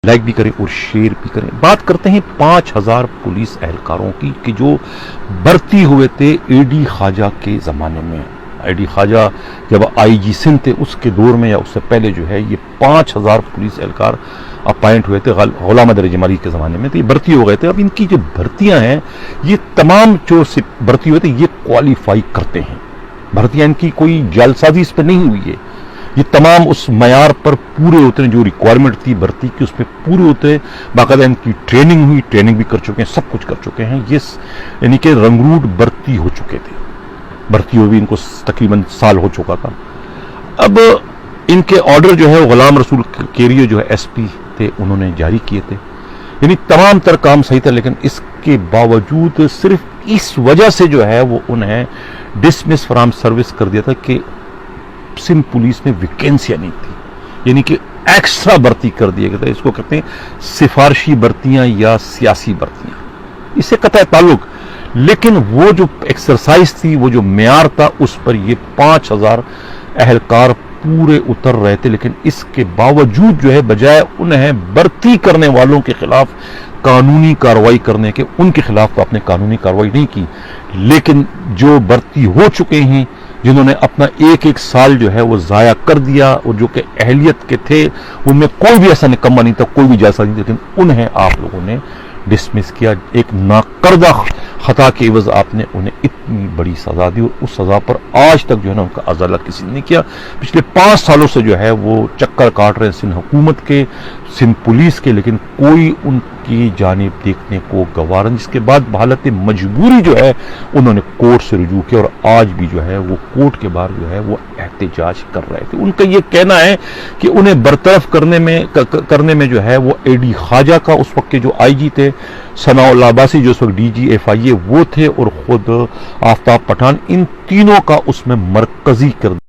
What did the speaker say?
Like بھی کریں اور شیئر بھی کریں. بات کرتے ہیں 5000 پولیس اہلکاروں کی کہ جو بھرتی ہوئے تھے اے ڈی خواجہ کے زمانے میں. اے ڈی خواجہ جب آئی جی سندھ تھے اس کے دور میں یا اس سے پہلے جو ہے یہ 5000 پولیس اہلکار اپائنٹ ہوئے تھے غلام حیدر جمالی کے زمانے میں. تو یہ بھرتی ہو گئے تھے. اب ان کی جو بھرتیاں ہیں یہ تمام جو بھرتی ہوئے تھے یہ کوالیفائی کرتے ہیں. بھرتیاں ان کی کوئی جعل سازی اس پہ نہیں ہوئی ہے. یہ تمام اس معیار پر پورے ہوتے ہیں جو ریکوائرمنٹ تھی بھرتی کی اس پہ پورے ہوتے ہیں. باقاعدہ ان کی ٹریننگ ہوئی, ٹریننگ بھی کر چکے ہیں, سب کچھ کر چکے ہیں. یہ یعنی کہ رنگروٹ بھرتی ہو چکے تھے. بھرتی ہوئی ان کو تقریباً سال ہو چکا تھا. اب ان کے آرڈر جو ہے غلام رسول کیریو جو ہے ایس پی تھے انہوں نے جاری کیے تھے. یعنی تمام تر کام صحیح تھا لیکن اس کے باوجود صرف اس وجہ سے جو ہے وہ انہیں ڈسمس فرام سروس کر دیا تھا کہ سندھ پولیس میں ویکینسیاں نہیں تھی. یعنی کہ ایکسٹرا بھرتی کر دیا گیا تھا. اس کو کہتے ہیں سفارشی بھرتیاں یا سیاسی بھرتیاں, اس سے قطع تعلق. لیکن وہ جو ایکسرسائز تھی, وہ جو معیار تھا, اس پر یہ 5000 اہلکار پورے اتر رہے تھے. لیکن اس کے باوجود جو ہے بجائے انہیں بھرتی کرنے والوں کے خلاف قانونی کارروائی کرنے کے, ان کے خلاف تو آپ نے قانونی کارروائی نہیں کی, لیکن جو بھرتی ہو چکے ہیں جنہوں نے اپنا ایک ایک سال جو ہے وہ ضائع کر دیا اور جو کہ اہلیت کے تھے ان میں کوئی بھی ایسا نکمہ نہیں تھا, کوئی بھی جیسا نہیں, لیکن انہیں آپ لوگوں نے ڈسمس کیا. ایک ناکردہ خطا کے عوض آپ نے انہیں اتنی بڑی سزا دی اور اس سزا پر آج تک جو ہے نا ان کا ازالہ کسی نے نہیں کیا. پچھلے 5 سالوں سے جو ہے وہ چکر کاٹ رہے ہیں سندھ حکومت کے, سندھ پولیس کے, لیکن کوئی ان کی جانب دیکھنے کو گوارا نہیں. جس کے بعد بحالت مجبوری جو ہے انہوں نے کورٹ سے رجوع کیا اور آج بھی جو ہے وہ کورٹ کے باہر جو ہے وہ احتجاج کر رہے تھے. ان کا یہ کہنا ہے کہ انہیں برطرف کرنے میں جو ہے وہ اے ڈی خواجہ کا اس وقت کے جو آئی جی تھے ثناء اللہ عباسی جو اس وقت ڈی جی ایف آئی اے وہ تھے, اور خود آفتاب پٹھان, ان تینوں کا اس میں مرکزی کردار